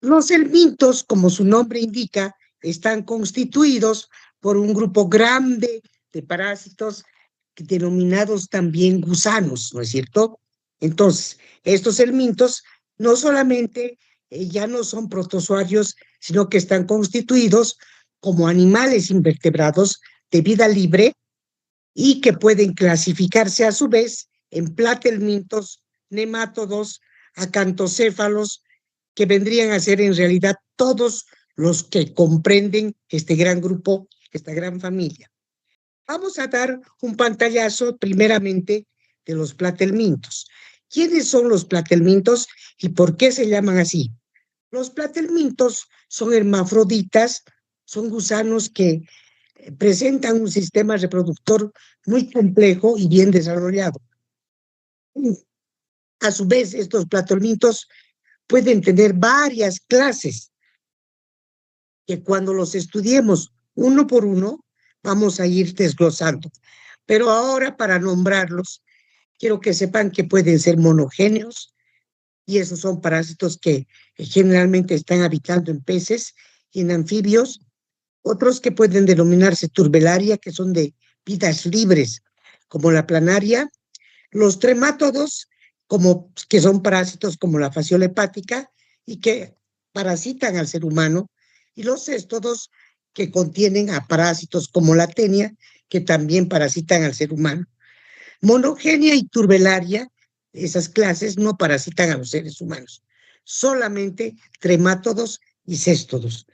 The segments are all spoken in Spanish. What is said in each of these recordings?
Los helmintos, como su nombre indica, están constituidos por un grupo grande de parásitos denominados también gusanos, ¿no es cierto? Entonces, estos helmintos no solamente ya no son protozoarios, sino que están constituidos como animales invertebrados de vida libre y que pueden clasificarse a su vez en platelmintos, nemátodos, acantocéfalos, que vendrían a ser en realidad todos los que comprenden este gran grupo, esta gran familia. Vamos a dar un pantallazo primeramente de los platelmintos. ¿Quiénes son los platelmintos y por qué se llaman así? Los platelmintos son hermafroditas, son gusanos que presentan un sistema reproductor muy complejo y bien desarrollado. A su vez, estos platelmintos pueden tener varias clases que cuando los estudiemos uno por uno vamos a ir desglosando. Pero ahora, para nombrarlos, quiero que sepan que pueden ser monogéneos, y esos son parásitos que generalmente están habitando en peces y en anfibios. Otros que pueden denominarse turbelaria, que son de vidas libres, como la planaria. Los tremátodos, que son parásitos como la fasciola hepática y que parasitan al ser humano. Y los céstodos, que contienen a parásitos como la tenia, que también parasitan al ser humano. Monogenia y turbelaria, esas clases no parasitan a los seres humanos, solamente tremátodos y céstodos.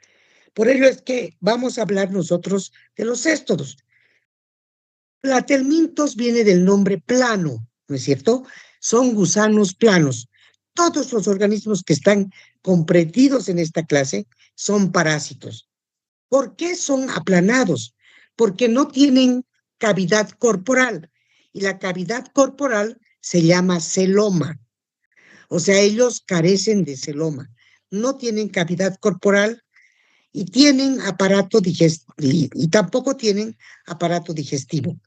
Por ello es que vamos a hablar nosotros de los céstodos. Platelmintos viene del nombre plano, ¿no es cierto? Son gusanos planos. Todos los organismos que están comprendidos en esta clase son parásitos. ¿Por qué son aplanados? Porque no tienen cavidad corporal, y la cavidad corporal se llama celoma. O sea, ellos carecen de celoma, no tienen cavidad corporal y tienen aparato digestivo, y tampoco tienen aparato digestivo.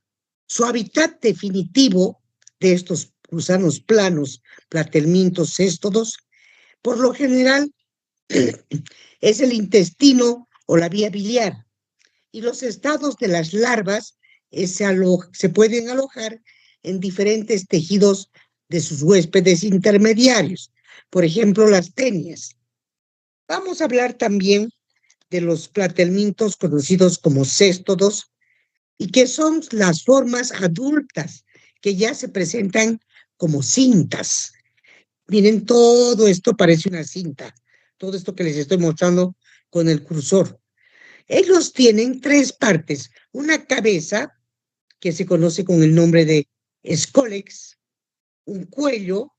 Su hábitat definitivo de estos gusanos planos, platelmintos, céstodos, por lo general es el intestino o la vía biliar, y los estados de las larvas se pueden alojar en diferentes tejidos de sus huéspedes intermediarios, por ejemplo, las tenias. Vamos a hablar también de los platelmintos conocidos como céstodos, y que son las formas adultas que ya se presentan como cintas. Miren, todo esto parece una cinta, todo esto que les estoy mostrando con el cursor. Ellos tienen tres partes: una cabeza, que se conoce con el nombre de escólex, un cuello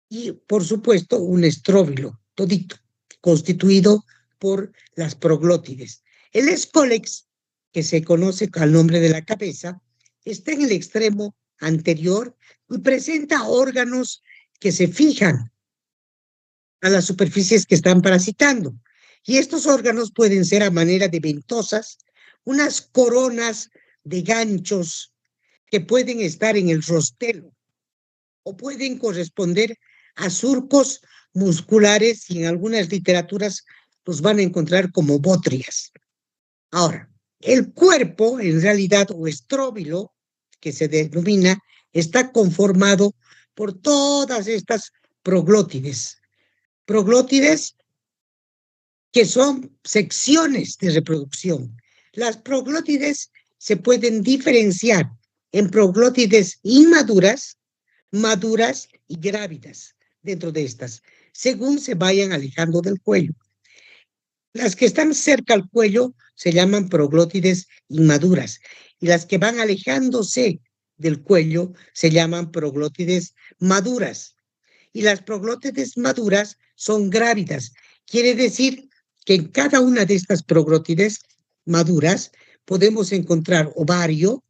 y, por supuesto, un estróbilo, todito, constituido por las proglótides. El escólex, que se conoce al nombre de la cabeza, está en el extremo anterior y presenta órganos que se fijan a las superficies que están parasitando. Y estos órganos pueden ser a manera de ventosas, unas coronas de ganchos que pueden estar en el rostelo o pueden corresponder a surcos musculares, y en algunas literaturas los van a encontrar como bótrias. Ahora, el cuerpo, en realidad, o estróbilo, que se denomina, está conformado por todas estas proglótides. Proglótides que son secciones de reproducción. Las proglótides se pueden diferenciar en proglótides inmaduras, maduras y grávidas dentro de estas, según se vayan alejando del cuello. Las que están cerca al cuello se llaman proglótides inmaduras, y las que van alejándose del cuello se llaman proglótides maduras. Y las proglótides maduras son grávidas. Quiere decir que en cada una de estas proglótides maduras podemos encontrar ovario,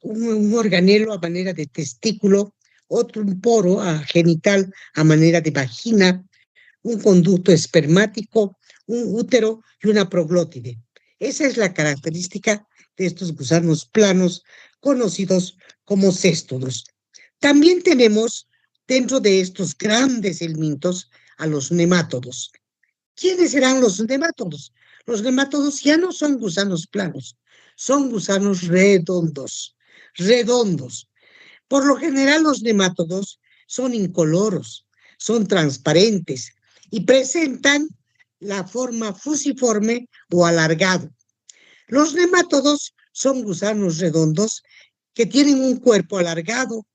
un organelo a manera de testículo, otro un poro genital a manera de vagina, un conducto espermático, un útero y una proglótide. Esa es la característica de estos gusanos planos conocidos como céstodos. También tenemos dentro de estos grandes helmintos a los nemátodos. ¿Quiénes serán los nemátodos? Los nemátodos ya no son gusanos planos, son gusanos redondos, redondos. Por lo general los nemátodos son incoloros, son transparentes y presentan la forma fusiforme o alargado. Los nemátodos son gusanos redondos que tienen un cuerpo alargado,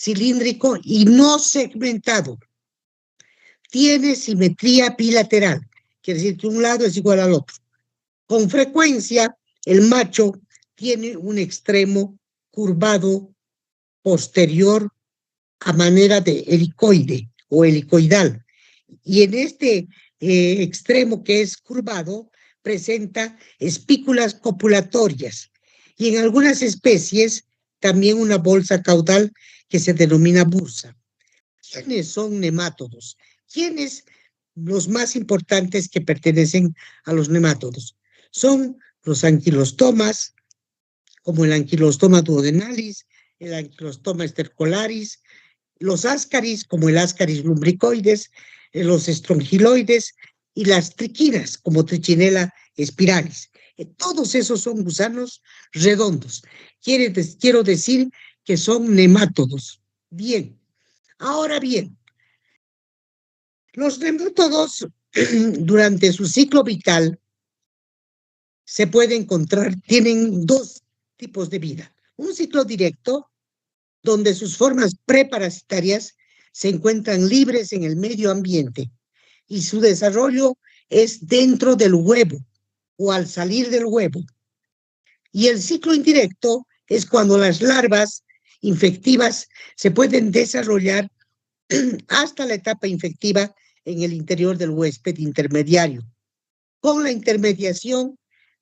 cilíndrico y no segmentado. Tiene simetría bilateral, quiere decir que un lado es igual al otro. Con frecuencia, el macho tiene un extremo curvado posterior a manera de helicoide o helicoidal. Y en este extremo que es curvado, presenta espículas copulatorias. Y en algunas especies, también una bolsa caudal que se denomina bursa. ¿Quiénes son nemátodos? ¿Quiénes los más importantes que pertenecen a los nemátodos? Son los anquilostomas, como el anquilostoma duodenalis, el anquilostoma stercolaris, los ascaris, como el ascaris lumbricoides, los estrongiloides y las triquinas, como Trichinella spiralis. Todos esos son gusanos redondos. Quiero decir que son nemátodos. Bien, ahora bien, los nemátodos durante su ciclo vital se puede encontrar, tienen dos tipos de vida. Un ciclo directo, donde sus formas preparasitarias se encuentran libres en el medio ambiente y su desarrollo es dentro del huevo o al salir del huevo. Y el ciclo indirecto es cuando las larvas infectivas se pueden desarrollar hasta la etapa infectiva en el interior del huésped intermediario, con la intermediación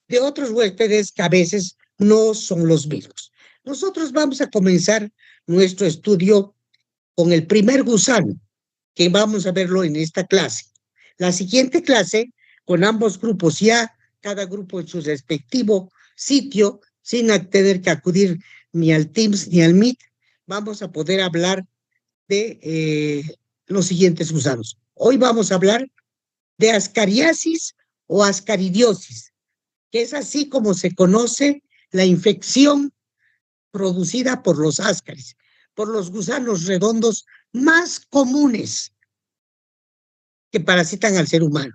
de otros huéspedes que a veces no son los mismos. Nosotros vamos a comenzar nuestro estudio con el primer gusano, que vamos a verlo en esta clase. La siguiente clase, con ambos grupos ya, cada grupo en su respectivo sitio, sin tener que acudir ni al Teams ni al Meet, vamos a poder hablar de los siguientes gusanos. Hoy vamos a hablar de ascariasis o ascaridiosis, que es así como se conoce la infección producida por los ascaris, por los gusanos redondos más comunes que parasitan al ser humano.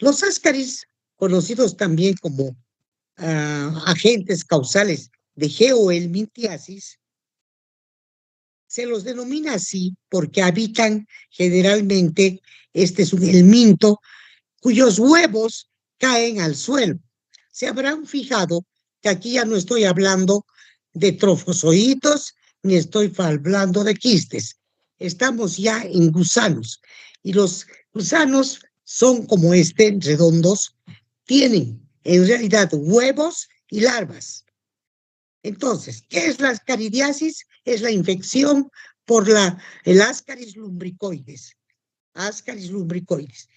Los ascaris, conocidos también como agentes causales de geohelmintiasis, se los denomina así porque habitan generalmente, este es un helminto, cuyos huevos caen al suelo. Se habrán fijado que aquí ya no estoy hablando de trofozoitos, ni estoy hablando de quistes. Estamos ya en gusanos. Y los gusanos son como redondos, tienen en realidad huevos y larvas. Entonces, ¿qué es la ascaridiasis? Es la infección por el Ascaris lumbricoides. Ascaris lumbricoides.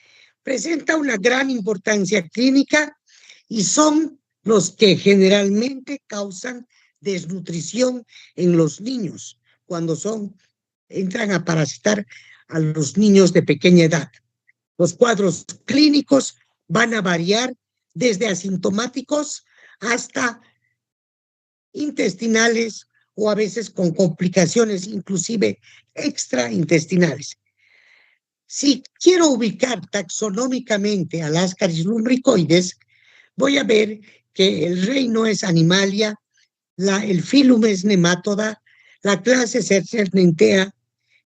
Presenta una gran importancia clínica y son los que generalmente causan desnutrición en los niños cuando entran a parasitar a los niños de pequeña edad. Los cuadros clínicos van a variar desde asintomáticos hasta intestinales o a veces con complicaciones inclusive extraintestinales. Si quiero ubicar taxonómicamente a las Ascaris lumbricoides, voy a ver que el reino es Animalia, el filum es Nematoda, la clase es Cercernentea,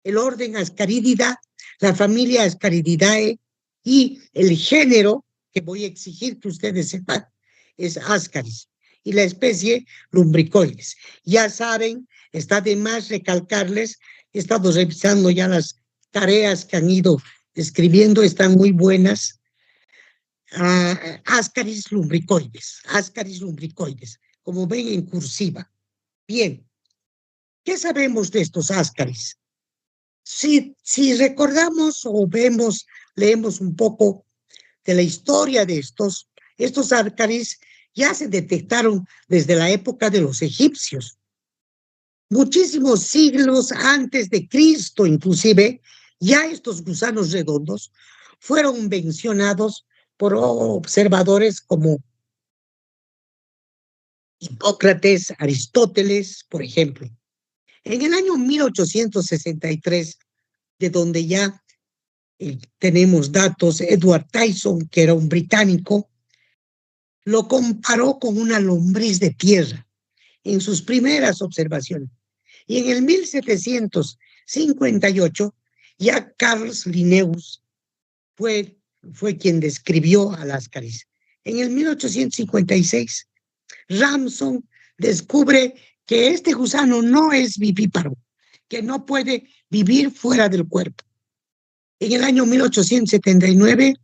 el orden Ascaridida, la familia Ascarididae y el género, que voy a exigir que ustedes sepan, es Ascaris y la especie Lumbricoides. Ya saben, está de más recalcarles, he estado revisando ya las tareas que han ido escribiendo, están muy buenas. Ascaris lumbricoides, como ven en cursiva. Bien, ¿qué sabemos de estos ascaris? Si recordamos o leemos un poco de la historia de estos ascaris ya se detectaron desde la época de los egipcios. Muchísimos siglos antes de Cristo, inclusive, ya estos gusanos redondos fueron mencionados por observadores como Hipócrates, Aristóteles, por ejemplo. En el año 1863, de donde ya tenemos datos, Edward Tyson, que era un británico, lo comparó con una lombriz de tierra en sus primeras observaciones. Y en el 1758, ya Carlos Linnaeus fue quien describió a Láscaris. En el 1856, Ramson descubre que este gusano no es vivíparo, que no puede vivir fuera del cuerpo. En el año 1879,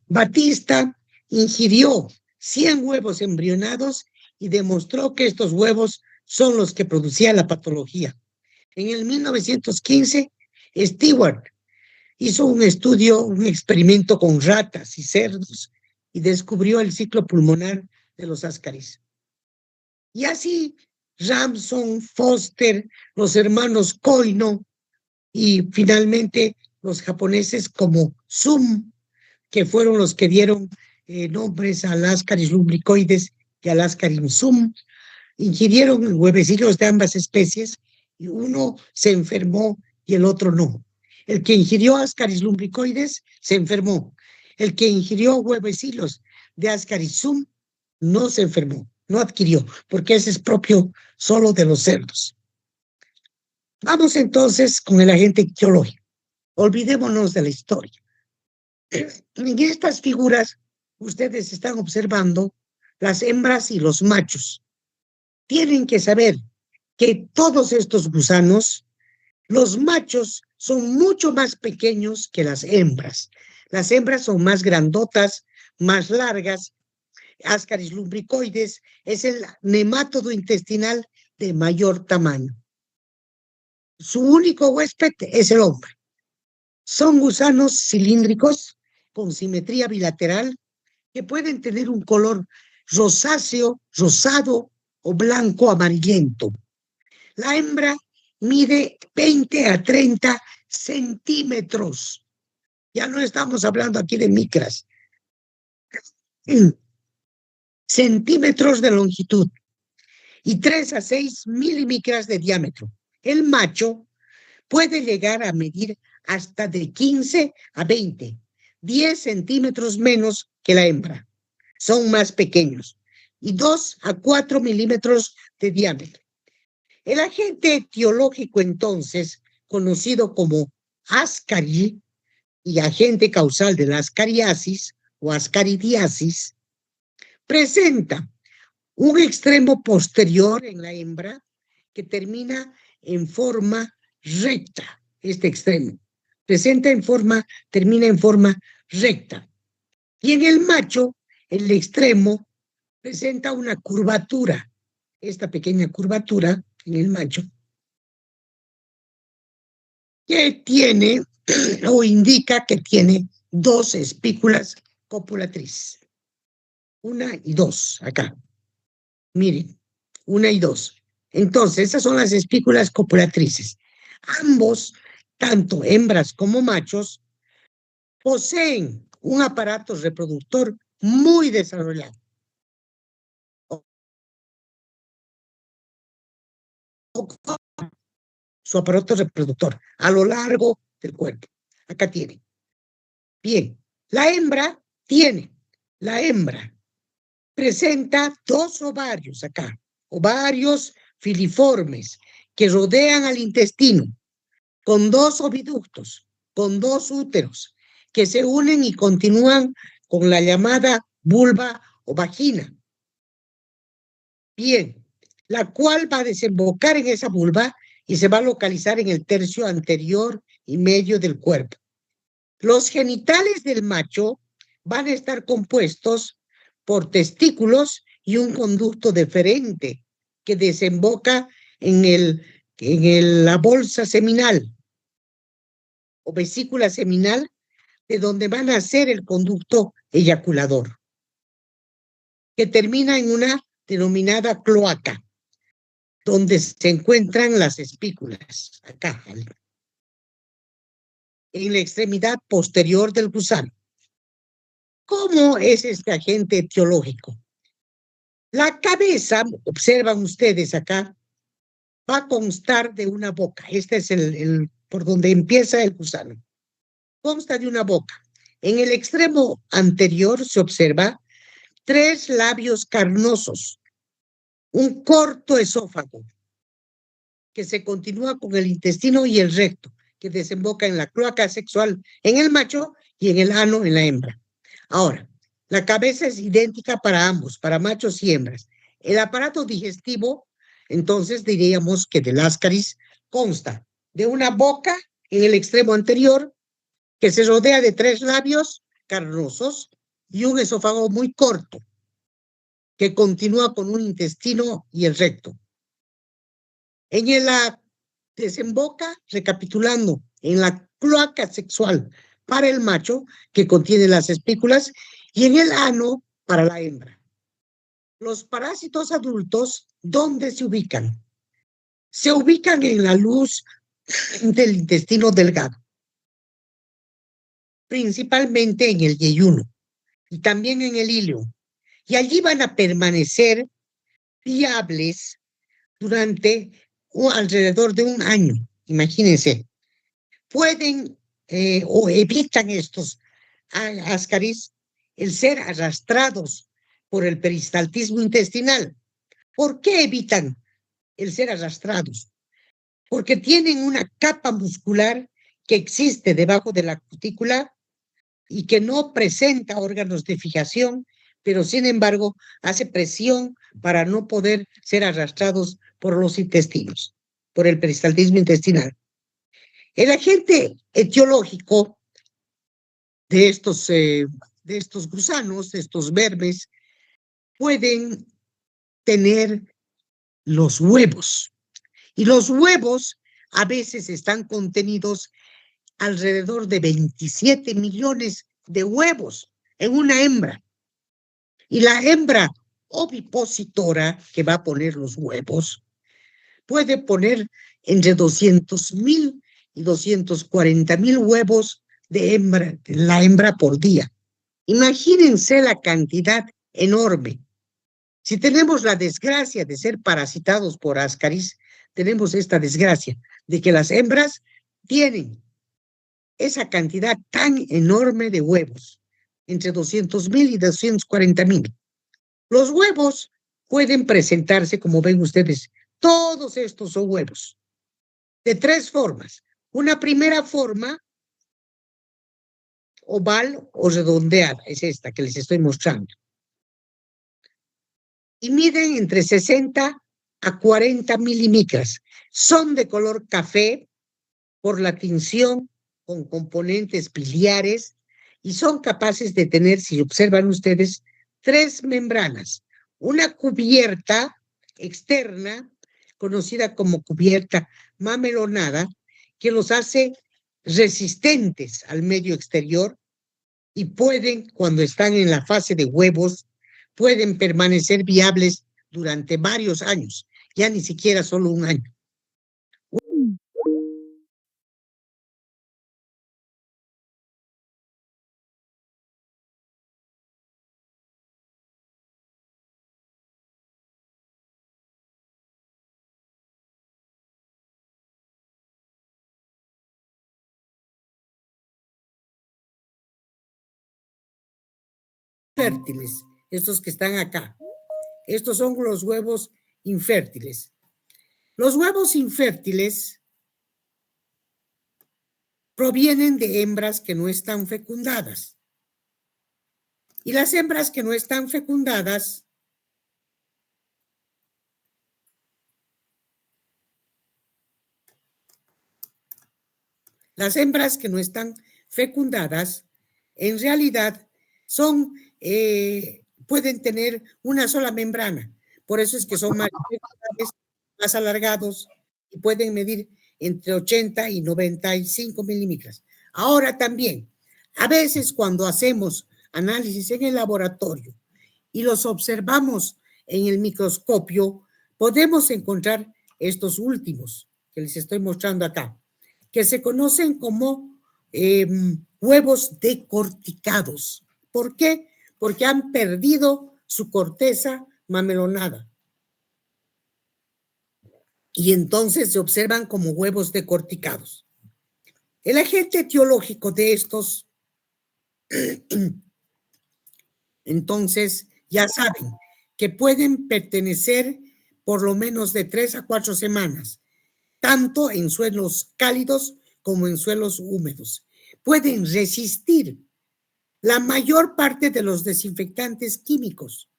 Batista ingirió 100 huevos embrionados y demostró que estos huevos son los que producían la patología. En el 1915, Stewart hizo un estudio, un experimento con ratas y cerdos y descubrió el ciclo pulmonar de los ascaris. Y así Ramson, Foster, los hermanos Koino y finalmente los japoneses como Sum, que fueron los que dieron nombres a Ascaris lumbricoides y a Ascaris sum, ingirieron huevecillos de ambas especies y uno se enfermó y el otro no. El que ingirió Ascaris lumbricoides se enfermó. El que ingirió huevecillos de Ascaris sum no se enfermó, no adquirió, porque ese es propio solo de los cerdos. Vamos entonces con el agente ictiológico. Olvidémonos de la historia. En estas figuras, ustedes están observando las hembras y los machos. Tienen que saber que todos estos gusanos, los machos son mucho más pequeños que las hembras. Las hembras son más grandotas, más largas. Ascaris lumbricoides es el nemátodo intestinal de mayor tamaño. Su único huésped es el hombre. Son gusanos cilíndricos con simetría bilateral que pueden tener un color rosáceo, rosado o blanco amarillento. La hembra mide 20 a 30 centímetros. Ya no estamos hablando aquí de micras. Centímetros de longitud y 3 a 6 milimicras de diámetro. El macho puede llegar a medir hasta de 15 a 20, 10 centímetros menos que la hembra. Son más pequeños y 2 a 4 milímetros de diámetro. El agente etiológico, entonces, conocido como ascari y agente causal de la ascariasis o ascaridiasis, presenta un extremo posterior en la hembra que termina en forma recta, este extremo. Termina en forma recta. Y en el macho, el extremo presenta una curvatura, esta pequeña curvatura en el macho, que tiene o indica que tiene dos espículas copulatrices. Una y dos, acá. Miren, una y dos. Entonces, esas son las espículas copulatrices. Ambos, tanto hembras como machos, poseen un aparato reproductor muy desarrollado. Su aparato reproductor a lo largo del cuerpo. Acá tiene. Bien, la hembra presenta dos ovarios acá, ovarios filiformes que rodean al intestino, con dos oviductos, con dos úteros, que se unen y continúan con la llamada vulva o vagina. Bien, la cual va a desembocar en esa vulva y se va a localizar en el tercio anterior y medio del cuerpo. Los genitales del macho van a estar compuestos por testículos y un conducto deferente que desemboca en la bolsa seminal o vesícula seminal, de donde van a ser el conducto eyaculador, que termina en una denominada cloaca. donde se encuentran las espículas, acá, en la extremidad posterior del gusano. ¿Cómo es este agente etiológico? La cabeza, observan ustedes acá, va a constar de una boca. Este es por donde empieza el gusano. Consta de una boca. En el extremo anterior se observa 3 labios carnosos, un corto esófago que se continúa con el intestino y el recto, que desemboca en la cloaca sexual en el macho y en el ano en la hembra. Ahora, la cabeza es idéntica para ambos, para machos y hembras. El aparato digestivo, entonces diríamos que del ascaris consta de una boca en el extremo anterior que se rodea de 3 labios carnosos y un esófago muy corto que continúa con un intestino y el recto. En la desemboca, recapitulando, en la cloaca sexual para el macho, que contiene las espículas, y en el ano para la hembra. Los parásitos adultos, ¿dónde se ubican? Se ubican en la luz del intestino delgado, principalmente en el yeyuno y también en el ilio. Y allí van a permanecer viables durante alrededor de un año. Imagínense, pueden o evitan estos ascaris el ser arrastrados por el peristaltismo intestinal. ¿Por qué evitan el ser arrastrados? Porque tienen una capa muscular que existe debajo de la cutícula y que no presenta órganos de fijación, pero sin embargo hace presión para no poder ser arrastrados por los intestinos, por el peristaltismo intestinal. El agente etiológico de estos gusanos, de estos vermes, pueden tener los huevos. Y los huevos a veces están contenidos alrededor de 27 millones de huevos en una hembra. Y la hembra ovipositora que va a poner los huevos puede poner entre 200,000 y 240,000 huevos de la hembra por día. Imagínense la cantidad enorme. Si tenemos la desgracia de ser parasitados por ascaris, tenemos esta desgracia de que las hembras tienen esa cantidad tan enorme de huevos, entre 200,000 y 240,000. Los huevos pueden presentarse, como ven ustedes, todos estos son huevos, de 3 formas. Una primera forma, oval o redondeada, es esta que les estoy mostrando. Y miden entre 60 a 40 milímetros. Son de color café por la tinción con componentes biliares y son capaces de tener, si observan ustedes, 3 membranas. Una cubierta externa, conocida como cubierta mamelonada, que los hace resistentes al medio exterior y pueden, cuando están en la fase de huevos, pueden permanecer viables durante varios años, ya ni siquiera solo un año. Fértiles, estos que están acá. Estos son los huevos infértiles. Los huevos infértiles provienen de hembras que no están fecundadas. Y las hembras que no están fecundadas en realidad pueden tener una sola membrana. Por eso es que son más alargados y pueden medir entre 80 y 95 milímetros. Ahora también, a veces cuando hacemos análisis en el laboratorio y los observamos en el microscopio, podemos encontrar estos últimos que les estoy mostrando acá, que se conocen como huevos decorticados. ¿Por qué? Porque han perdido su corteza mamelonada. Y entonces se observan como huevos decorticados. El agente etiológico de estos, entonces, ya saben que pueden pertenecer por lo menos de 3 a 4 semanas, tanto en suelos cálidos como en suelos húmedos. Pueden resistir la mayor parte de los desinfectantes químicos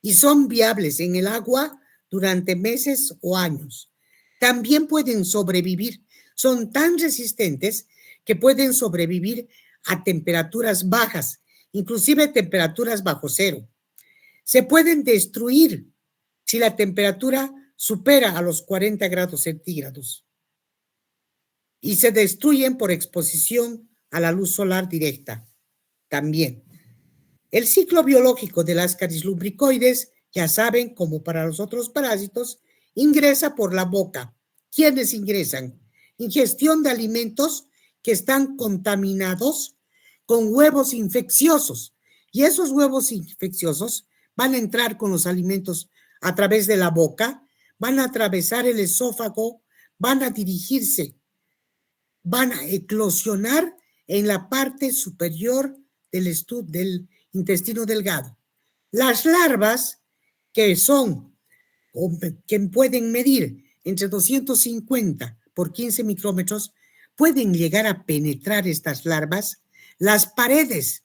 y son viables en el agua durante meses o años. También pueden sobrevivir, son tan resistentes que pueden sobrevivir a temperaturas bajas, inclusive temperaturas bajo cero. Se pueden destruir si la temperatura supera a los 40 grados centígrados y se destruyen por exposición a la luz solar directa también. El ciclo biológico del Ascaris lumbricoides, ya saben, como para los otros parásitos, ingresa por la boca. ¿Quiénes ingresan? Ingestión de alimentos que están contaminados con huevos infecciosos. Y esos huevos infecciosos van a entrar con los alimentos a través de la boca, van a atravesar el esófago, van a dirigirse, van a eclosionar en la parte superior del intestino delgado. Las larvas, que pueden medir entre 250 por 15 micrómetros, pueden llegar a penetrar estas larvas las paredes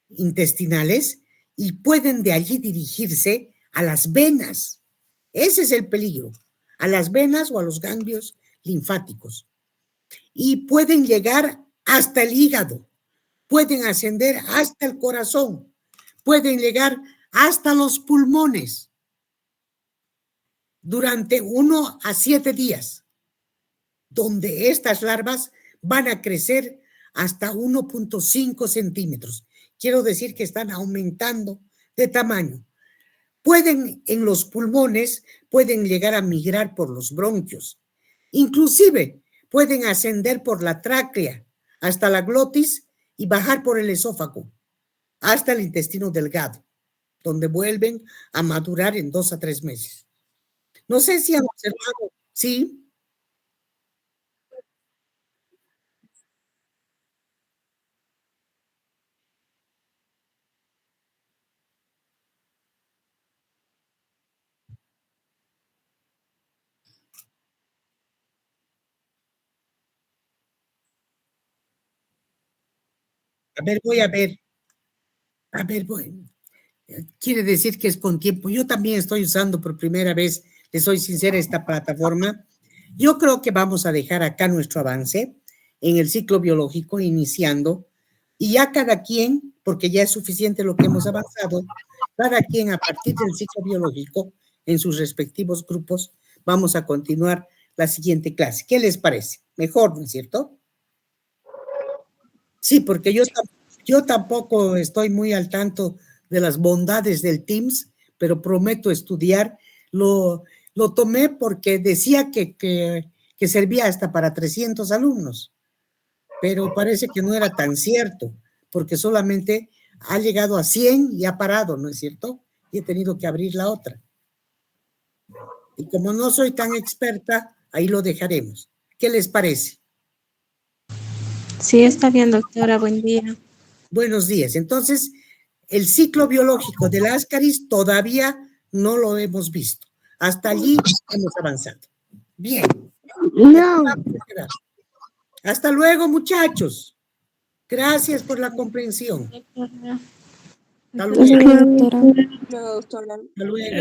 intestinales y pueden de allí dirigirse a las venas. Ese es el peligro, a las venas o a los ganglios linfáticos. Y pueden llegar hasta el hígado, pueden ascender hasta el corazón, pueden llegar hasta los pulmones durante 1 a 7 días, donde estas larvas van a crecer hasta 1.5 centímetros. Quiero decir que están aumentando de tamaño. Pueden, en los pulmones, pueden llegar a migrar por los bronquios. Inclusive, pueden ascender por la tráquea hasta la glotis y bajar por el esófago hasta el intestino delgado, donde vuelven a madurar en 2 a 3 meses. No sé si han observado, ¿sí? A ver, voy a ver. A ver, quiere decir que es con tiempo. Yo también estoy usando por primera vez, les soy sincera, esta plataforma. Yo creo que vamos a dejar acá nuestro avance en el ciclo biológico, iniciando, y ya cada quien, porque ya es suficiente lo que hemos avanzado, cada quien a partir del ciclo biológico, en sus respectivos grupos, vamos a continuar la siguiente clase. ¿Qué les parece? Mejor, ¿no es cierto? Sí, porque yo tampoco estoy muy al tanto de las bondades del Teams, pero prometo estudiar. Lo tomé porque decía que servía hasta para 300 alumnos, pero parece que no era tan cierto, porque solamente ha llegado a 100 y ha parado, ¿no es cierto? Y he tenido que abrir la otra. Y como no soy tan experta, ahí lo dejaremos. ¿Qué les parece? Sí, está bien, doctora. Buen día. Buenos días. Entonces, el ciclo biológico del Ascaris todavía no lo hemos visto. Hasta allí hemos avanzado. Bien. No. Hasta luego, muchachos. Gracias por la comprensión. Hasta luego. Doctora. Hasta luego.